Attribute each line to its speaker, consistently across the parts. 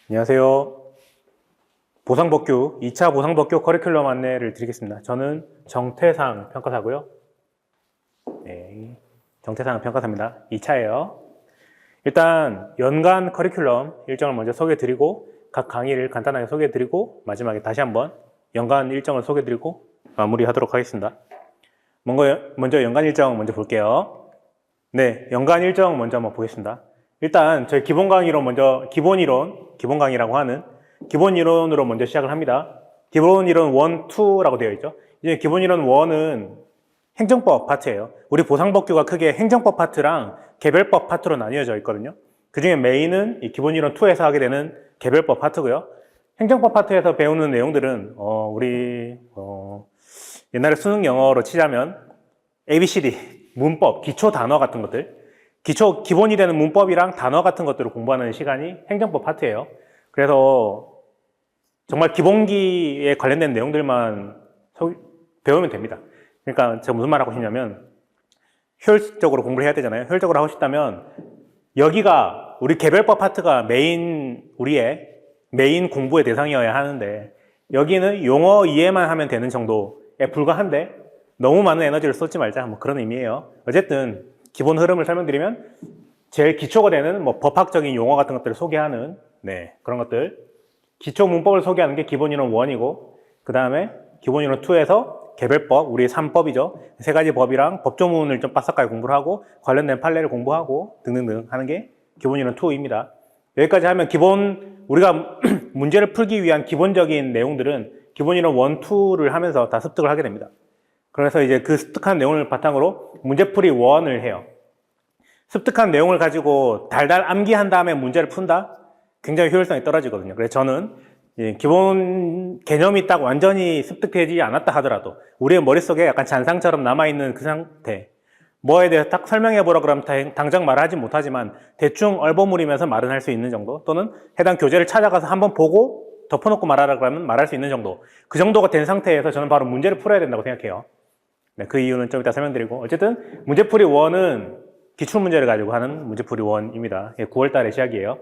Speaker 1: 안녕하세요. 보상법규, 2차 보상법규 커리큘럼 안내를 드리겠습니다. 저는 정태상 평가사고요. 네, 정태상 평가사입니다. 2차예요. 일단 연간 커리큘럼 일정을 먼저 소개해드리고 각 강의를 간단하게 소개해드리고 마지막에 다시 한번 연간 일정을 소개해드리고 마무리하도록 하겠습니다. 먼저 연간 일정 먼저 볼게요. 네, 연간 일정 먼저 한번 보겠습니다. 일단 저희 기본 강의로 먼저 기본 강의라고 하는 기본 이론으로 먼저 시작을 합니다. 기본 이론 1, 2라고 되어 있죠. 이제 기본 이론 1은 행정법 파트예요. 우리 보상법규가 크게 행정법 파트랑 개별법 파트로 나뉘어져 있거든요. 그 중에 메인은 이 기본 이론 2에서 하게 되는 개별법 파트고요. 행정법 파트에서 배우는 내용들은 우리 옛날에 수능 영어로 치자면 ABCD, 문법, 기초 단어 같은 것들, 기본이 되는 문법이랑 단어 같은 것들을 공부하는 시간이 행정법 파트예요. 그래서 정말 기본기에 관련된 내용들만 배우면 됩니다. 그러니까 제가 무슨 말 하고 싶냐면 효율적으로 공부를 해야 되잖아요. 효율적으로 하고 싶다면 여기가 우리 개별법 파트가 우리의 메인 공부의 대상이어야 하는데 여기는 용어 이해만 하면 되는 정도에 불과한데 너무 많은 에너지를 쏟지 말자, 뭐 그런 의미예요. 어쨌든 기본 흐름을 설명드리면 제일 기초가 되는 법학적인 용어 같은 것들을 소개하는 그런 것들, 기초 문법을 소개하는 게 기본 이론 1이고 그 다음에 기본 이론 2에서 개별법, 우리 3법이죠. 세 가지 법이랑 법조문을 좀 바싹하게 공부를 하고 관련된 판례를 공부하고 등등등 하는 게 기본 이론 2입니다. 여기까지 하면 우리가 문제를 풀기 위한 기본적인 내용들은 기본 이론 1, 2를 하면서 다 습득을 하게 됩니다. 그래서 이제 그 습득한 내용을 바탕으로 문제풀이 1을 해요. 습득한 내용을 가지고 달달 암기한 다음에 문제를 푼다? 굉장히 효율성이 떨어지거든요. 그래서 저는 기본 개념이 딱 완전히 습득되지 않았다 하더라도 우리의 머릿속에 약간 잔상처럼 남아있는 그 상태, 뭐에 대해서 딱 설명해보라 그러면 당장 말하지 못하지만 대충 얼버무리면서 말은 할 수 있는 정도, 또는 해당 교재를 찾아가서 한번 보고 덮어놓고 말하라 그러면 말할 수 있는 정도, 그 정도가 된 상태에서 저는 바로 문제를 풀어야 된다고 생각해요. 그 이유는 좀 이따 설명드리고, 어쨌든 문제풀이 1은 기출문제를 가지고 하는 문제풀이 1입니다. 9월 달에 시작이에요.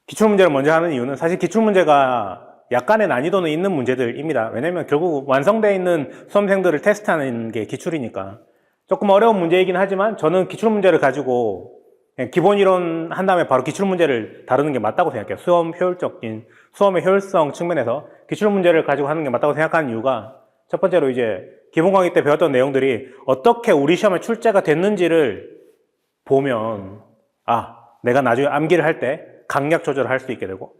Speaker 1: 기출문제를 먼저 하는 이유는 사실 기출문제가 약간의 난이도는 있는 문제들입니다. 왜냐면 결국 완성되어 있는 수험생들을 테스트하는 게 기출이니까 조금 어려운 문제이긴 하지만 저는 기출문제를 가지고 기본 이론 한 다음에 바로 기출문제를 다루는 게 맞다고 생각해요. 수험의 효율성 측면에서 기출문제를 가지고 하는 게 맞다고 생각하는 이유가, 첫 번째로 이제 기본 강의 때 배웠던 내용들이 어떻게 우리 시험에 출제가 됐는지를 보면 내가 나중에 암기를 할 때 강약 조절을 할 수 있게 되고,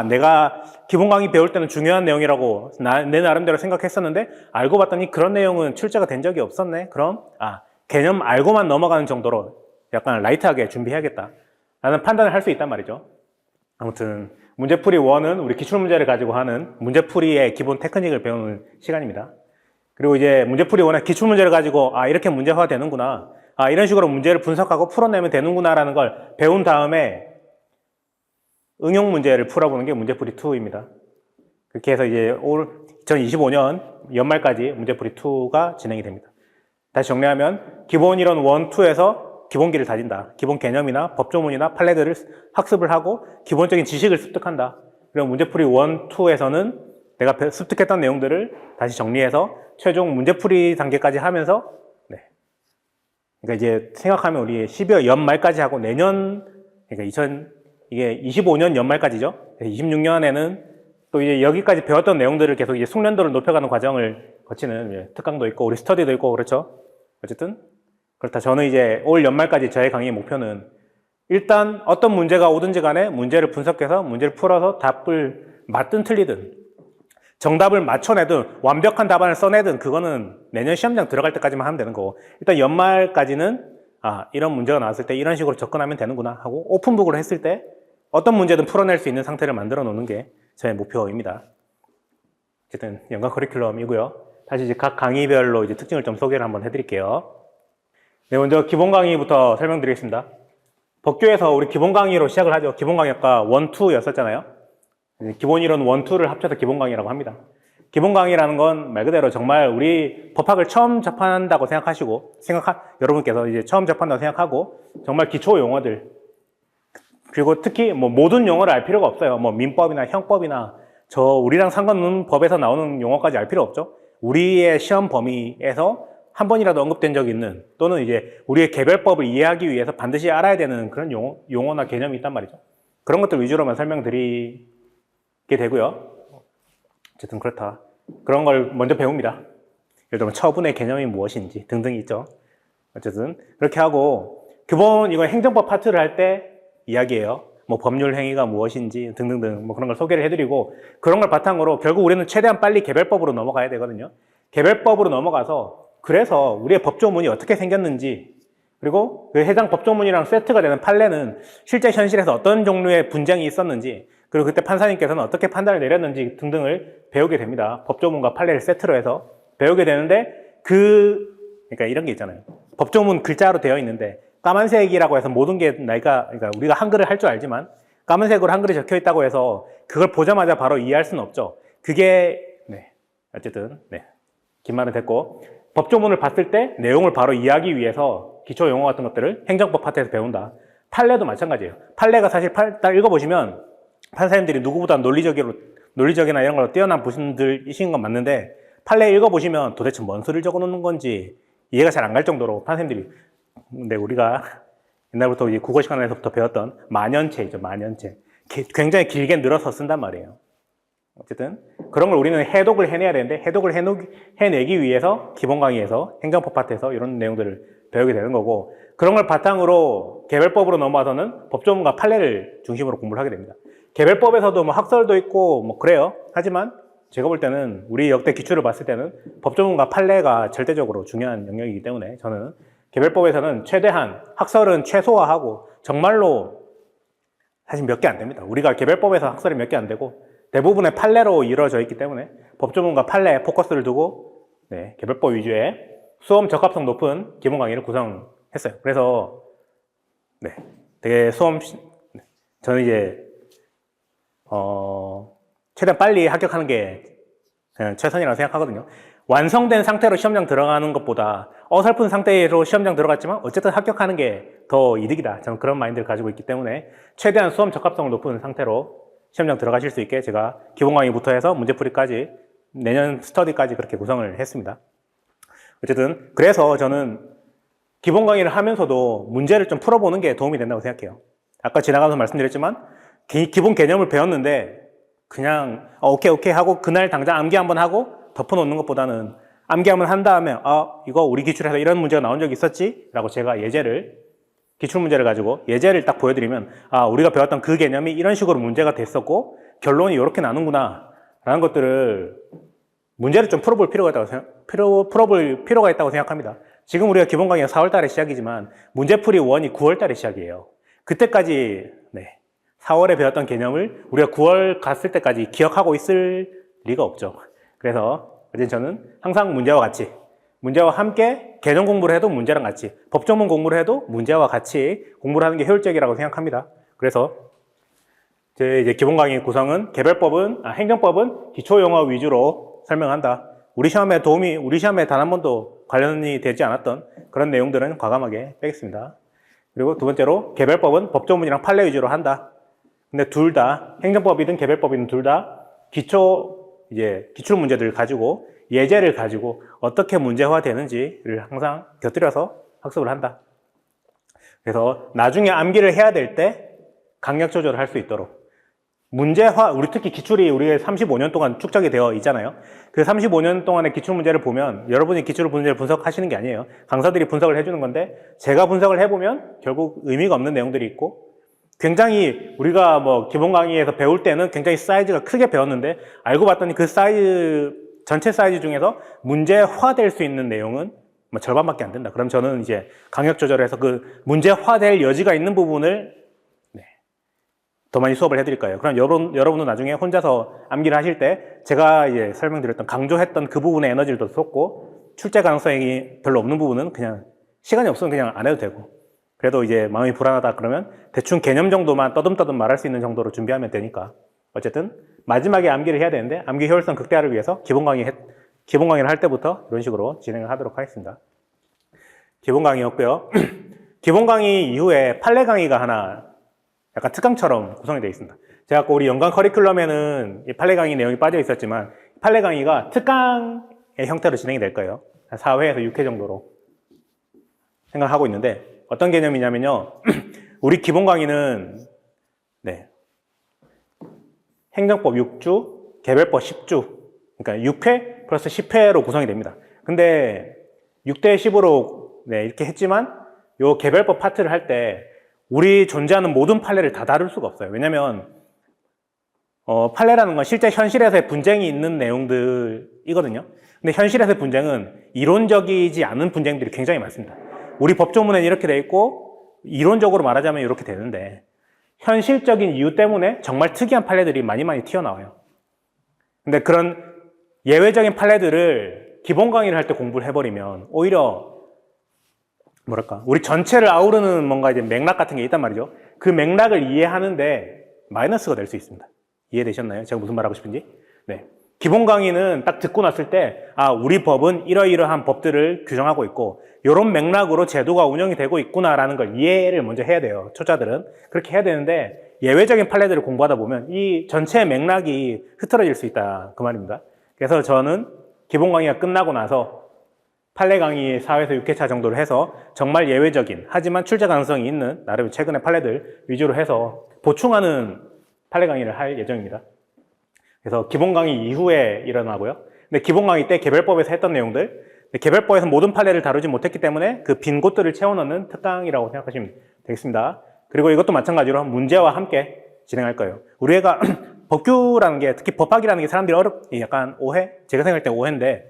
Speaker 1: 내가 기본 강의 배울 때는 중요한 내용이라고 내 나름대로 생각했었는데 알고 봤더니 그런 내용은 출제가 된 적이 없었네. 그럼 개념 알고만 넘어가는 정도로 약간 라이트하게 준비해야겠다 라는 판단을 할 수 있단 말이죠. 아무튼 문제풀이 1은 우리 기출문제를 가지고 하는 문제풀이의 기본 테크닉을 배우는 시간입니다. 그리고 이제 문제풀이 1의 기출문제를 가지고 이렇게 문제화 되는구나, 이런 식으로 문제를 분석하고 풀어내면 되는구나 라는 걸 배운 다음에 응용 문제를 풀어보는 게 문제풀이 2입니다. 그렇게 해서 이제 올 2025년 연말까지 문제풀이 2가 진행이 됩니다. 다시 정리하면 기본 이론 1, 2에서 기본기를 다진다. 기본 개념이나 법조문이나 판례들을 학습을 하고 기본적인 지식을 습득한다. 그리고 문제풀이 1, 2에서는 내가 습득했던 내용들을 다시 정리해서 최종 문제풀이 단계까지 하면서 그러니까 이제 생각하면 우리 12월 연말까지 하고 내년, 그러니까 이게 25년 연말까지죠. 26년에는 또 이제 여기까지 배웠던 내용들을 계속 이제 숙련도를 높여가는 과정을 거치는 특강도 있고 우리 스터디도 있고 그렇죠. 어쨌든 그렇다. 저는 이제 올 연말까지 저의 강의의 목표는 일단 어떤 문제가 오든지 간에 문제를 분석해서 문제를 풀어서 답을 맞든 틀리든 정답을 맞춰내든 완벽한 답안을 써내든 그거는 내년 시험장 들어갈 때까지만 하면 되는 거고, 일단 연말까지는 이런 문제가 나왔을 때 이런 식으로 접근하면 되는구나 하고 오픈북으로 했을 때 어떤 문제든 풀어낼 수 있는 상태를 만들어 놓는 게 저의 목표입니다. 어쨌든 연간 커리큘럼이고요. 다시 이제 각 강의별로 이제 특징을 좀 소개를 한번 해드릴게요. 먼저 기본 강의부터 설명드리겠습니다. 법규에서 우리 기본 강의로 시작을 하죠. 기본 강의 아까 1, 2였었잖아요. 기본 이론 1, 2를 합쳐서 기본 강의라고 합니다. 기본 강의라는 건 말 그대로 정말 우리 법학을 처음 접한다고 생각하시고, 여러분께서 이제 처음 접한다고 생각하고, 정말 기초 용어들, 그리고 특히 뭐 모든 용어를 알 필요가 없어요. 뭐 민법이나 형법이나 우리랑 상관없는 법에서 나오는 용어까지 알 필요 없죠. 우리의 시험 범위에서 한 번이라도 언급된 적이 있는, 또는 이제 우리의 개별법을 이해하기 위해서 반드시 알아야 되는 그런 용어나 개념이 있단 말이죠. 그런 것들 위주로만 설명드리게 되고요. 어쨌든 그렇다. 그런 걸 먼저 배웁니다. 예를 들면 처분의 개념이 무엇인지 등등이 있죠. 어쨌든 그렇게 하고, 기본 이건 행정법 파트를 할 때 이야기예요. 뭐 법률 행위가 무엇인지 등등등 뭐 그런 걸 소개를 해드리고, 그런 걸 바탕으로 결국 우리는 최대한 빨리 개별법으로 넘어가야 되거든요. 개별법으로 넘어가서 그래서 우리의 법조문이 어떻게 생겼는지, 그리고 그 해당 법조문이랑 세트가 되는 판례는 실제 현실에서 어떤 종류의 분쟁이 있었는지, 그리고 그때 판사님께서는 어떻게 판단을 내렸는지 등등을 배우게 됩니다. 법조문과 판례를 세트로 해서 배우게 되는데, 그러니까 이런 게 있잖아요. 법조문 글자로 되어 있는데 까만색이라고 해서 모든 게 그러니까 우리가 한글을 할 줄 알지만 까만색으로 한글이 적혀 있다고 해서 그걸 보자마자 바로 이해할 수는 없죠. 그게 어쨌든 긴 말은 됐고, 법조문을 봤을 때 내용을 바로 이해하기 위해서 기초 용어 같은 것들을 행정법 파트에서 배운다. 판례도 마찬가지예요. 판례가 사실 딱 읽어보시면 판사님들이 누구보다 논리적이나 이런 걸로 뛰어난 분들이신 건 맞는데, 판례 읽어보시면 도대체 뭔 소리를 적어놓는 건지 이해가 잘 안 갈 정도로 판사님들이, 근데 우리가 옛날부터 이제 국어 시간에서부터 배웠던 만연체이죠. 만연체. 굉장히 길게 늘어서 쓴단 말이에요. 어쨌든 그런 걸 우리는 해독을 해내야 되는데, 해독을 해내기 위해서 기본 강의에서 행정법 파트에서 이런 내용들을 배우게 되는 거고, 그런 걸 바탕으로 개별법으로 넘어와서는 법조문과 판례를 중심으로 공부를 하게 됩니다. 개별법에서도 뭐 학설도 있고 뭐 그래요. 하지만 제가 볼 때는 우리 역대 기출을 봤을 때는 법조문과 판례가 절대적으로 중요한 영역이기 때문에, 저는 개별법에서는 최대한 학설은 최소화하고, 정말로 사실 몇 개 안 됩니다. 우리가 개별법에서 학설이 몇 개 안 되고 대부분의 판례로 이루어져 있기 때문에 법조문과 판례에 포커스를 두고 개별법 위주의 수험 적합성 높은 기본 강의를 구성했어요. 그래서 되게 저는 이제 최대한 빨리 합격하는 게 그냥 최선이라고 생각하거든요. 완성된 상태로 시험장 들어가는 것보다 어설픈 상태로 시험장 들어갔지만 어쨌든 합격하는 게 더 이득이다. 저는 그런 마인드를 가지고 있기 때문에 최대한 수험 적합성을 높은 상태로 시험장 들어가실 수 있게 제가 기본 강의부터 해서 문제풀이까지, 내년 스터디까지 그렇게 구성을 했습니다. 어쨌든 그래서 저는 기본 강의를 하면서도 문제를 좀 풀어보는 게 도움이 된다고 생각해요. 아까 지나가면서 말씀드렸지만 기본 개념을 배웠는데 그냥 오케이 하고 그날 당장 암기 한번 하고 덮어놓는 것보다는, 암기 한번 한 다음에 이거 우리 기출에서 이런 문제가 나온 적이 있었지? 라고 제가 기출문제를 가지고 예제를 딱 보여드리면, 우리가 배웠던 그 개념이 이런 식으로 문제가 됐었고 결론이 이렇게 나는구나 라는 것들을, 문제를 좀 풀어볼 필요가 있다고 생각합니다. 지금 우리가 기본 강의가 4월 달에 시작이지만 문제풀이 1이 9월 달에 시작이에요. 그때까지 4월에 배웠던 개념을 우리가 9월 갔을 때까지 기억하고 있을 리가 없죠. 그래서 저는 항상 문제와 함께 개념 공부를 해도 문제랑 같이, 법조문 공부를 해도 문제와 같이 공부를 하는 게 효율적이라고 생각합니다. 그래서 제 이제 기본 강의 구성은 행정법은 기초 용어 위주로 설명한다. 우리 시험에 단 한 번도 관련이 되지 않았던 그런 내용들은 과감하게 빼겠습니다. 그리고 두 번째로 개별법은 법조문이랑 판례 위주로 한다. 근데 둘 다, 행정법이든 개별법이든 둘 다 기출 문제들을 가지고, 예제를 가지고 어떻게 문제화 되는지를 항상 곁들여서 학습을 한다. 그래서 나중에 암기를 해야 될 때 강약 조절을 할 수 있도록, 우리 특히 기출이 우리의 35년 동안 축적이 되어 있잖아요. 그 35년 동안의 기출 문제를 보면, 여러분이 기출 문제를 분석하시는 게 아니에요. 강사들이 분석을 해주는 건데, 제가 분석을 해보면 결국 의미가 없는 내용들이 있고, 굉장히 우리가 뭐 기본 강의에서 배울 때는 굉장히 사이즈가 크게 배웠는데, 알고 봤더니 그 전체 사이즈 중에서 문제화될 수 있는 내용은 뭐 절반밖에 안 된다. 그럼 저는 이제 강약 조절해서 그 문제화될 여지가 있는 부분을 더 많이 수업을 해드릴 거예요. 그럼 여러분도 나중에 혼자서 암기를 하실 때 제가 이제 설명드렸던, 강조했던 그 부분에 에너지를 더 쏟고, 출제 가능성이 별로 없는 부분은 그냥 시간이 없으면 그냥 안 해도 되고, 그래도 이제 마음이 불안하다 그러면 대충 개념 정도만 떠듬떠듬 말할 수 있는 정도로 준비하면 되니까, 어쨌든 마지막에 암기를 해야 되는데, 암기 효율성 극대화를 위해서 기본 강의를 할 때부터 이런 식으로 진행을 하도록 하겠습니다. 기본 강의였고요. 기본 강의 이후에 판례 강의가 하나 약간 특강처럼 구성이 되어 있습니다. 제가 아까 우리 연간 커리큘럼에는 이 판례 강의 내용이 빠져 있었지만 판례 강의가 특강의 형태로 진행이 될 거예요. 한 4회에서 6회 정도로 생각하고 있는데 어떤 개념이냐면요. 우리 기본 강의는 네, 행정법 6주, 개별법 10주 그러니까 6회 플러스 10회로 구성이 됩니다. 근데 6대 10으로 네, 이렇게 했지만 요 개별법 파트를 할 때 우리 존재하는 모든 판례를 다 다룰 수가 없어요. 왜냐면 판례라는 건 실제 현실에서의 분쟁이 있는 내용들이거든요. 근데 현실에서의 분쟁은 이론적이지 않은 분쟁들이 굉장히 많습니다. 우리 법조문에는 이렇게 돼 있고 이론적으로 말하자면 이렇게 되는데 현실적인 이유 때문에 정말 특이한 판례들이 많이 튀어나와요. 근데 그런 예외적인 판례들을 기본 강의를 할 때 공부를 해버리면 오히려 뭐랄까 우리 전체를 아우르는 뭔가 이제 맥락 같은 게 있단 말이죠. 그 맥락을 이해하는데 마이너스가 될 수 있습니다. 이해되셨나요? 제가 무슨 말하고 싶은지? 네. 기본 강의는 딱 듣고 났을 때 우리 법은 이러이러한 법들을 규정하고 있고 이런 맥락으로 제도가 운영이 되고 있구나라는 걸 이해를 먼저 해야 돼요. 초짜들은 그렇게 해야 되는데 예외적인 판례들을 공부하다 보면 이 전체 맥락이 흐트러질 수 있다 그 말입니다. 그래서 저는 기본 강의가 끝나고 나서 판례 강의 4회에서 6회차 정도를 해서 정말 예외적인 하지만 출제 가능성이 있는 나름 최근의 판례들 위주로 해서 보충하는 판례 강의를 할 예정입니다. 그래서 기본 강의 이후에 일어나고요. 근데 기본 강의 때 개별법에서 했던 내용들, 개별법에서 모든 판례를 다루지 못했기 때문에 그 빈 곳들을 채워넣는 특강이라고 생각하시면 되겠습니다. 그리고 이것도 마찬가지로 문제와 함께 진행할 거예요. 우리 애가 법규라는 게 특히 법학이라는 게 사람들이 약간 오해? 제가 생각할 때 오해인데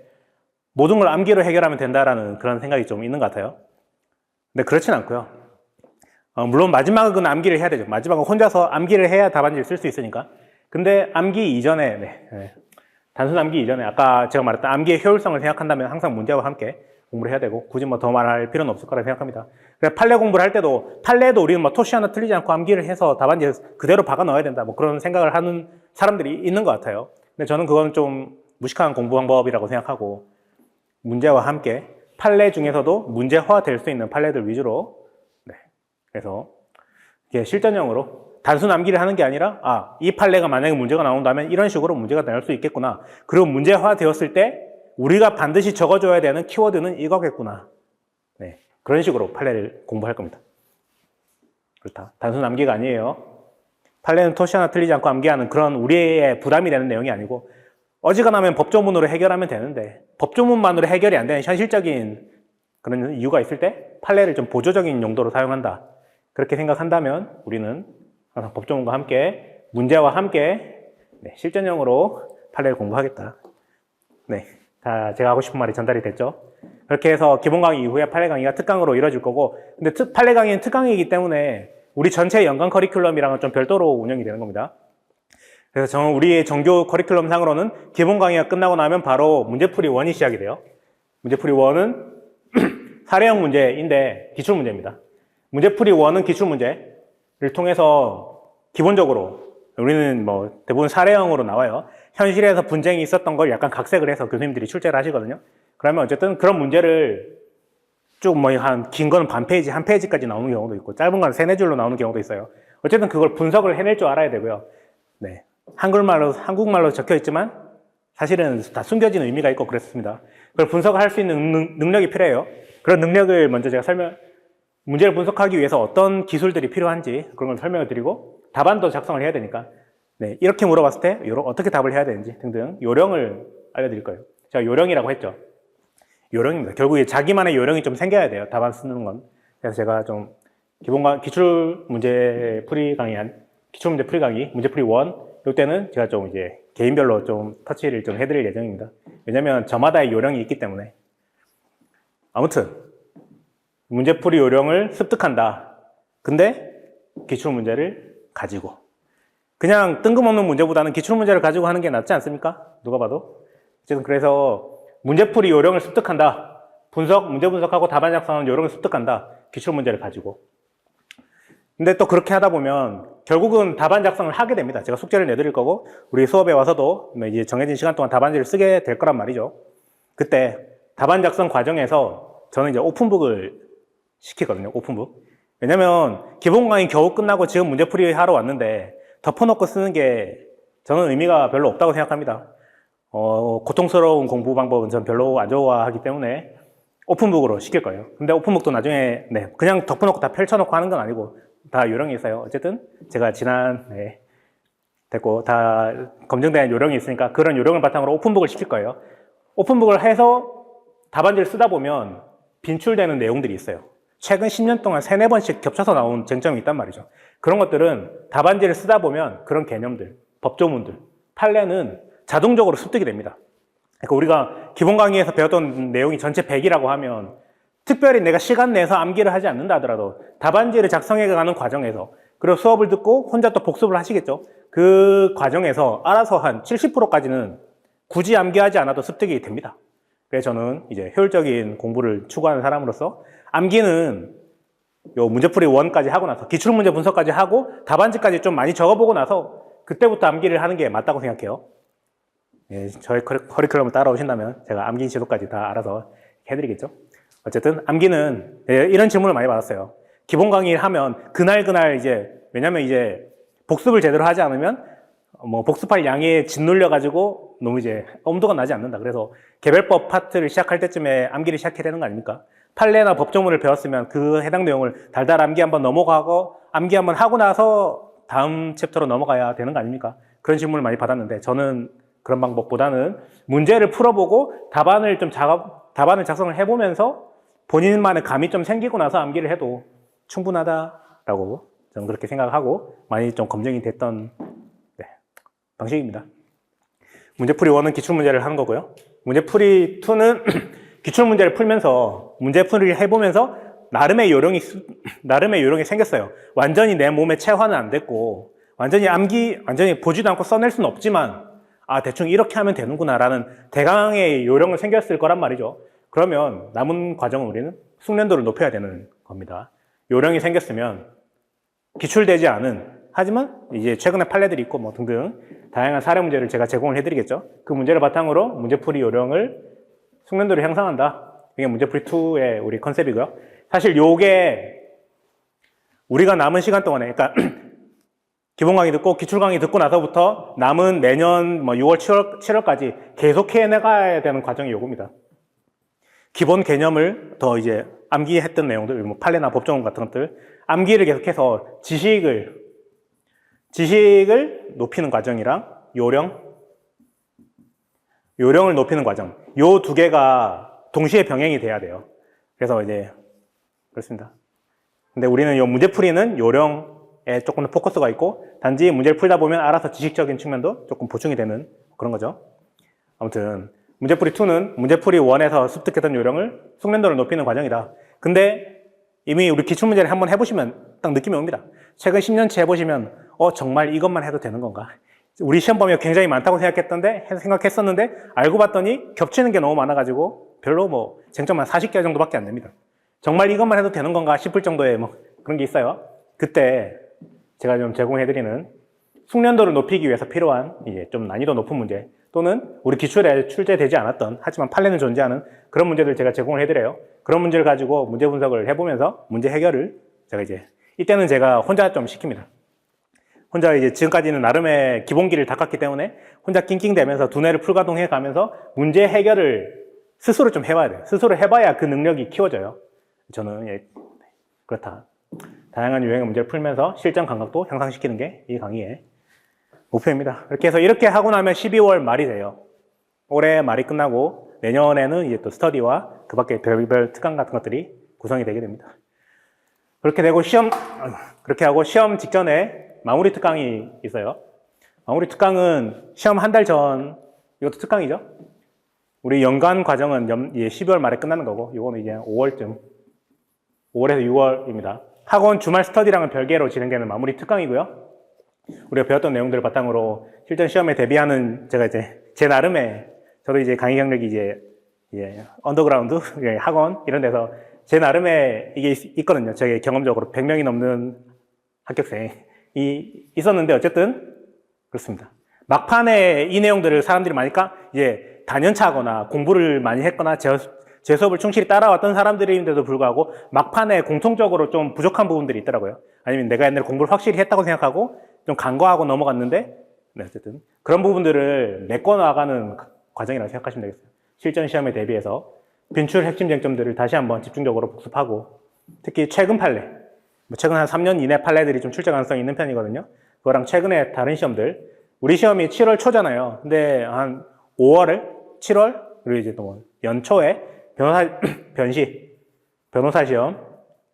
Speaker 1: 모든 걸 암기로 해결하면 된다라는 그런 생각이 좀 있는 것 같아요. 근데 그렇진 않고요. 물론 마지막은 암기를 해야 되죠. 마지막은 혼자서 암기를 해야 답안지를 쓸 수 있으니까. 근데 암기 이전에 단순 암기 이전에 아까 제가 말했던 암기의 효율성을 생각한다면 항상 문제와 함께 공부를 해야 되고 굳이 뭐 더 말할 필요는 없을 거라 생각합니다. 그래서 판례 공부를 할 때도 판례도 우리는 뭐 토시 하나 틀리지 않고 암기를 해서 답안지에 그대로 박아 넣어야 된다 뭐 그런 생각을 하는 사람들이 있는 것 같아요. 근데 저는 그건 좀 무식한 공부 방법이라고 생각하고 문제와 함께 판례 중에서도 문제화 될 수 있는 판례들 위주로 그래서 이게 실전형으로 단순 암기를 하는 게 아니라 이 판례가 만약에 문제가 나온다면 이런 식으로 문제가 나올 수 있겠구나. 그리고 문제화 되었을 때 우리가 반드시 적어줘야 되는 키워드는 이거겠구나. 네, 그런 식으로 판례를 공부할 겁니다. 그렇다. 단순 암기가 아니에요. 판례는 토시 하나 틀리지 않고 암기하는 그런 우리의 부담이 되는 내용이 아니고 어지간하면 법조문으로 해결하면 되는데 법조문만으로 해결이 안 되는 현실적인 그런 이유가 있을 때 판례를 좀 보조적인 용도로 사용한다. 그렇게 생각한다면 우리는 항상 법조문과 함께 문제와 함께 실전형으로 판례를 공부하겠다. 네, 다 제가 하고 싶은 말이 전달이 됐죠. 그렇게 해서 기본 강의 이후에 판례 강의가 특강으로 이루어질 거고 근데 판례 강의는 특강이기 때문에 우리 전체 연간 커리큘럼이랑은 좀 별도로 운영이 되는 겁니다. 그래서 저는 우리의 정규 커리큘럼 상으로는 기본 강의가 끝나고 나면 바로 문제풀이 1이 시작이 돼요. 문제풀이 1은 사례형 문제인데 기출문제입니다. 문제풀이 1은 기출문제를 통해서 기본적으로 우리는 뭐 대부분 사례형으로 나와요. 현실에서 분쟁이 있었던 걸 약간 각색을 해서 교수님들이 출제를 하시거든요. 그러면 어쨌든 그런 문제를 쭉 뭐 한 긴 거는 반 페이지, 한 페이지까지 나오는 경우도 있고 짧은 건 3-4줄로 나오는 경우도 있어요. 어쨌든 그걸 분석을 해낼 줄 알아야 되고요. 네. 한국말로 적혀 있지만 사실은 다 숨겨진 의미가 있고 그랬습니다. 그걸 분석을 할 수 있는 능력이 필요해요. 그런 능력을 먼저 제가 문제를 분석하기 위해서 어떤 기술들이 필요한지 그런 걸 설명을 드리고 답안도 작성을 해야 되니까 이렇게 물어봤을 때 어떻게 답을 해야 되는지 등등 요령을 알려드릴 거예요. 제가 요령이라고 했죠. 요령입니다. 결국에 자기만의 요령이 좀 생겨야 돼요. 답안 쓰는 건. 그래서 제가 좀 기출문제 풀이 강의, 문제풀이 1 이때는 제가 좀 이제 개인별로 좀 터치를 좀 해드릴 예정입니다. 왜냐면 저마다의 요령이 있기 때문에. 아무튼 문제풀이 요령을 습득한다. 근데 기출문제를 가지고 그냥 뜬금없는 문제보다는 기출문제를 가지고 하는 게 낫지 않습니까? 누가 봐도. 어쨌든 그래서 문제풀이 요령을 습득한다. 문제 분석하고 답안 작성하는 요령을 습득한다. 기출문제를 가지고. 근데 또 그렇게 하다 보면 결국은 답안 작성을 하게 됩니다. 제가 숙제를 내드릴 거고 우리 수업에 와서도 이제 정해진 시간 동안 답안지를 쓰게 될 거란 말이죠. 그때 답안 작성 과정에서 저는 이제 오픈북을 시키거든요. 오픈북. 왜냐면 기본 강의 겨우 끝나고 지금 문제풀이 하러 왔는데 덮어놓고 쓰는 게 저는 의미가 별로 없다고 생각합니다. 고통스러운 공부 방법은 전 별로 안 좋아하기 때문에 오픈북으로 시킬 거예요. 근데 오픈북도 나중에 그냥 덮어놓고 다 펼쳐놓고 하는 건 아니고 다 요령이 있어요. 어쨌든 제가 됐고 다 검증된 요령이 있으니까 그런 요령을 바탕으로 오픈북을 시킬 거예요. 오픈북을 해서 답안지를 쓰다 보면 빈출되는 내용들이 있어요. 최근 10년 동안 3, 4번씩 겹쳐서 나온 쟁점이 있단 말이죠. 그런 것들은 답안지를 쓰다 보면 그런 개념들, 법조문들, 판례는 자동적으로 습득이 됩니다. 그러니까 우리가 기본 강의에서 배웠던 내용이 전체 100이라고 하면 특별히 내가 시간 내서 암기를 하지 않는다 하더라도 답안지를 작성해가는 과정에서 그리고 수업을 듣고 혼자 또 복습을 하시겠죠. 그 과정에서 알아서 한 70%까지는 굳이 암기하지 않아도 습득이 됩니다. 그래서 저는 이제 효율적인 공부를 추구하는 사람으로서 암기는 요 문제풀이 1까지 하고 나서 기출문제 분석까지 하고 답안지까지 좀 많이 적어보고 나서 그때부터 암기를 하는 게 맞다고 생각해요. 저의 커리큘럼을 따라오신다면 제가 암기 지도까지 다 알아서 해드리겠죠. 어쨌든 암기는 이런 질문을 많이 받았어요. 기본 강의를 하면 그날 왜냐면 이제 복습을 제대로 하지 않으면 복습할 양에 짓눌려 가지고 너무 엄두가 나지 않는다. 그래서 개별법 파트를 시작할 때쯤에 암기를 시작해야 되는 거 아닙니까? 판례나 법조문을 배웠으면 그 해당 내용을 달달 암기 한번 넘어가고 암기 한번 하고 나서 다음 챕터로 넘어가야 되는 거 아닙니까? 그런 질문을 많이 받았는데 저는 그런 방법보다는 문제를 풀어보고 답안을 작성을 해보면서 본인만의 감이 좀 생기고 나서 암기를 해도 충분하다라고 저는 그렇게 생각하고 많이 좀 검증이 됐던 방식입니다. 문제풀이 1은 기출문제를 하는 거고요. 문제풀이 2는 기출문제를 풀면서 문제풀이를 해보면서 나름의 요령이 생겼어요. 완전히 내 몸에 체화는 안 됐고 완전히 보지도 않고 써낼 수는 없지만 대충 이렇게 하면 되는구나라는 대강의 요령은 생겼을 거란 말이죠. 그러면 남은 과정은 우리는 숙련도를 높여야 되는 겁니다. 요령이 생겼으면 기출되지 않은 하지만 이제 최근에 판례들이 있고 등등 다양한 사례 문제를 제가 제공을 해드리겠죠. 그 문제를 바탕으로 문제풀이 요령을 숙련도를 향상한다. 이게 문제풀이 2의 우리 컨셉이고요. 사실 요게 우리가 남은 시간 동안에 그러니까 기본 강의 듣고 기출 강의 듣고 나서부터 남은 내년 6월, 7월까지 계속 해나가야 되는 과정이 요겁니다. 기본 개념을 더 암기했던 내용들, 판례나 법조문 같은 것들 암기를 계속해서 지식을 높이는 과정이랑 요령을 높이는 과정, 요 두 개가 동시에 병행이 돼야 돼요. 그래서 그렇습니다. 근데 우리는 요 문제풀이는 요령에 조금 더 포커스가 있고 단지 문제를 풀다 보면 알아서 지식적인 측면도 조금 보충이 되는 그런 거죠. 아무튼 문제풀이 2는 문제풀이 1에서 습득했던 요령을 숙련도를 높이는 과정이다. 근데 이미 우리 기출문제를 한번 해보시면 딱 느낌이 옵니다. 최근 10년치 해보시면 정말 이것만 해도 되는 건가? 우리 시험 범위가 굉장히 많다고 생각했었는데 알고 봤더니 겹치는 게 너무 많아가지고 별로 쟁점만 40개 정도밖에 안 됩니다. 정말 이것만 해도 되는 건가 싶을 정도의 그런 게 있어요. 그때 제가 좀 제공해드리는 숙련도를 높이기 위해서 필요한 좀 난이도 높은 문제 또는 우리 기출에 출제되지 않았던 하지만 판례는 존재하는 그런 문제들 제가 제공을 해드려요. 그런 문제를 가지고 문제 분석을 해보면서 문제 해결을 제가 이때는 제가 혼자 좀 시킵니다. 혼자 지금까지는 나름의 기본기를 닦았기 때문에 혼자 낑낑대면서 두뇌를 풀가동해 가면서 문제 해결을 스스로 좀 해봐야 돼요. 스스로 해봐야 그 능력이 키워져요. 저는 그렇다. 다양한 유형의 문제를 풀면서 실전 감각도 향상시키는 게 이 강의의 목표입니다. 이렇게 해서 이렇게 하고 나면 12월 말이 돼요. 올해 말이 끝나고 내년에는 또 스터디와 그 밖에 별별 특강 같은 것들이 구성이 되게 됩니다. 그렇게 되고 그렇게 하고 시험 직전에 마무리 특강이 있어요. 마무리 특강은 시험 한 달 전, 이것도 특강이죠. 우리 연간 과정은 12월 말에 끝나는 거고, 이거는 5월에서 6월입니다. 학원 주말 스터디랑은 별개로 진행되는 마무리 특강이고요. 우리가 배웠던 내용들을 바탕으로 실전 시험에 대비하는 제가 제 나름의 저도 강의 경력이 언더그라운드 학원 이런 데서 제 나름의 이게 있거든요. 저게 경험적으로 100명이 넘는 합격생이 있었는데 어쨌든 그렇습니다. 막판에 이 내용들을 사람들이 많이 단연차 하거나 공부를 많이 했거나 제 제 수업을 충실히 따라왔던 사람들인데도 불구하고 막판에 공통적으로 좀 부족한 부분들이 있더라고요. 아니면 내가 옛날에 공부를 확실히 했다고 생각하고 좀 간과하고 넘어갔는데 네, 어쨌든 그런 부분들을 메꿔나가는 과정이라고 생각하시면 되겠어요. 실전 시험에 대비해서 빈출 핵심 쟁점들을 다시 한번 집중적으로 복습하고 특히 최근 판례, 최근 한 3년 이내 판례들이 좀 출제 가능성이 있는 편이거든요. 그거랑 최근에 다른 시험들, 우리 시험이 7월 초잖아요. 근데 한 5월을 7월 그리고 이제 또 연초에 변호사 시험,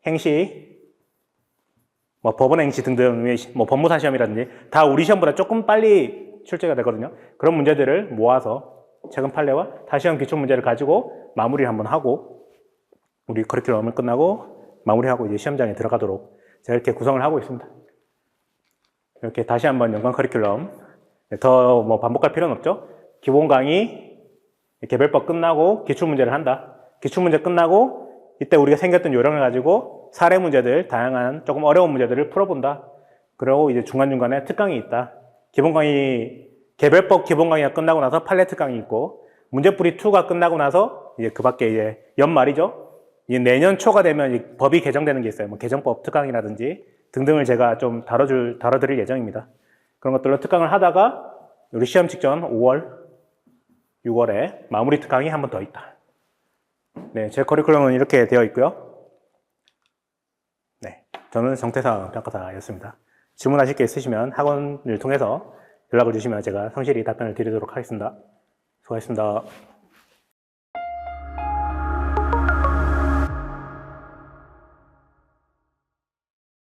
Speaker 1: 행시, 법원 행시 등등의 법무사 시험이라든지 다 우리 시험보다 조금 빨리 출제가 되거든요. 그런 문제들을 모아서 최근 판례와 다시험 기출 문제를 가지고 마무리를 한번 하고 우리 커리큘럼을 끝나고 마무리하고 이제 시험장에 들어가도록 제가 이렇게 구성을 하고 있습니다. 이렇게 다시 한번 연관 커리큘럼 더 반복할 필요는 없죠. 기본 강의, 개별법 끝나고 기출 문제를 한다. 기출 문제 끝나고 이때 우리가 생겼던 요령을 가지고 사례 문제들, 다양한 조금 어려운 문제들을 풀어본다. 그리고 이제 중간중간에 특강이 있다. 기본 강의, 개별법 기본 강의가 끝나고 나서 판례 특강이 있고, 문제풀이 2가 끝나고 나서 이제 그 밖에 이제 연말이죠. 이제 내년 초가 되면 법이 개정되는 게 있어요. 개정법 특강이라든지 등등을 제가 좀 다뤄드릴 예정입니다. 그런 것들로 특강을 하다가 우리 시험 직전 5월, 6월에 마무리 특강이 한 번 더 있다. 네, 제 커리큘럼은 이렇게 되어 있고요. 네, 저는 정태상 평가사였습니다. 질문하실 게 있으시면 학원을 통해서 연락을 주시면 제가 성실히 답변을 드리도록 하겠습니다. 수고하셨습니다.